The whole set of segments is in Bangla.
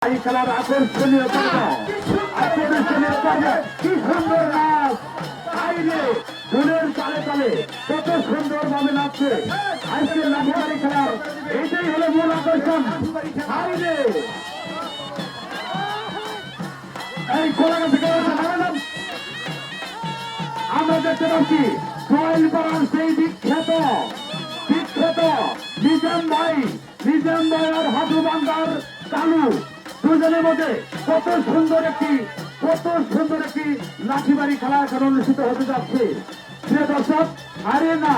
এই খেলার আকর্ষণীয় পর্ব আকর্ষণীয় পর্ব কি সুন্দর নাচ আইরে ফুলের তালে তালে কত সুন্দর ভাবে নাচছে আজকের লাঠিবাড়ি খেলার এইটাই হলো মূল আকর্ষণ আইরে এই খোলা থেকে আমরা দেখতে পাচ্ছি সোহেল পাড়ার সেই বিখ্যাত নিজাম ভাই আর হাজু বান্দার কালু দুজনের মধ্যে কত সুন্দর একটি লাঠিবাড়ি খেলা এখন অনুষ্ঠিত হতে যাচ্ছে প্রিয় দর্শক আরে না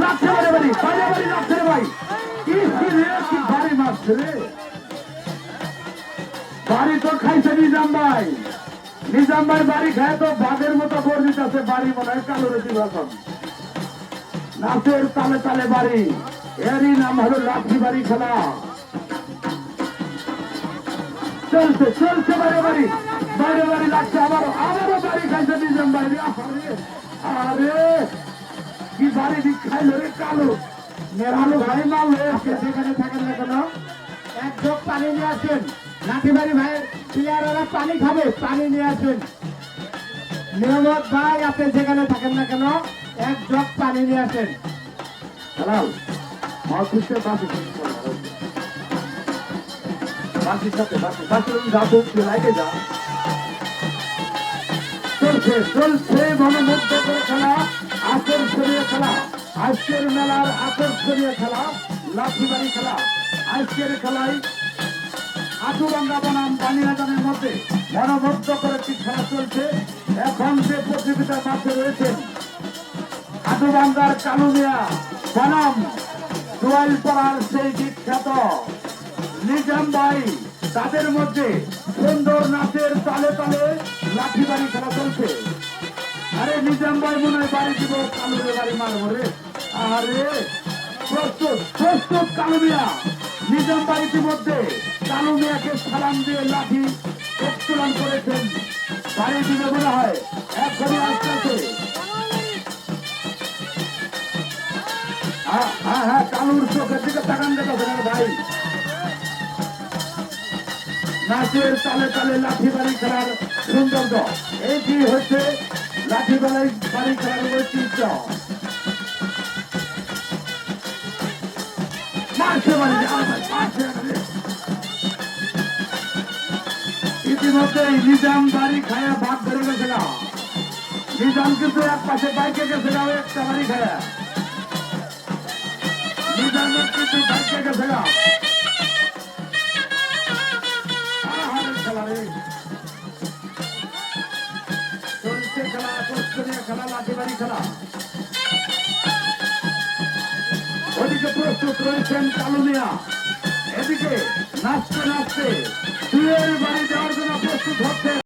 লাগছে বাড়ি লাগছে রে ভাই কি বাড়ি মারছে রে বাড়ি তো খাইছে নিজাম ভাই বাড়ি খায় তো বাঘের মতো গর্জিত আছে বাড়ি মনে হয় কালো রেখি এখন নাচের তালে তালে বাড়ি এরই নাম হলো লাঠি বাড়ি খেলা চলছে বাইরে বাড়ি লাগছে আবারও বাড়ি খাইছে নিজাম বাইরে আরে কি বাড়ি খাইলো রে কালো মেরালো ভাই মারলো যেখানে থাকেন না কেন এক ঢোক পানি নিয়ে আসেন লাঠিবাড়ি ভাই প্লেয়াররা পানি খাবে পানি নিয়ে আসেন নিয়ামত ভাই আপনি যেখানে থাকেন না কেন এক জগ পানি নিয়ে আসেন হালাল মাছুসে বাসির সাথে লাগে যা চলছে মনোমুগ্ধ করে খেলা আকর্ষণীয় খেলা আজকের মেলার আকর্ষণীয় খেলা লাঠিবাড়ি খেলা আজকের খেলায় আটুবাঙ্গা বনাম বানিয়াদানের মধ্যে মনোমুগ্ধ করে একটি খেলা চলছে এখন যে প্রতিযোগিতার মাঠে রয়েছেন আটুবাঙ্গার কালু মিয়া বনাম সোহেলপাড়ার সেই বিখ্যাত নিজাম ভাই তাদের মধ্যে সুন্দর নাচের তালে তালে লাঠিবাড়ি খেলা চলছে আরে নিজাম ভাই মনে হয় বাড়ি দিব কালুরে বাড়ি মারবো রে আরে প্রস্তুত কালু মিয়া নিজাম ভাই ইতিমধ্যে কালু মিয়াকে সালাম দিয়ে লাঠি উত্তোলন করেছেন বাড়ি দিবে মনে হয় এখনই আসতেছে হ্যাঁ কালুর চোখের দিকে তাকান দেখেছেন ভাই নাচের তালে তালে লাঠিবাড়ি খেলার সৌন্দর্য এটি হচ্ছে লাঠিবাড়ি খেলার ঐতিহ্য ইতিমধ্যে নিজাম বাড়ি খায়া ভাগ ধরে গেছে না নিজাম কিন্তু এক পাশে বাইকে গেছে না একটা বাড়ি খায়া নিজামের কিন্তু বাইকে গেছে না চলছে খেলা আকর্ষণীয় খেলা লাঠিবাড়ি খেলা ওদিকে প্রস্তুত রয়েছেন কালু মিয়া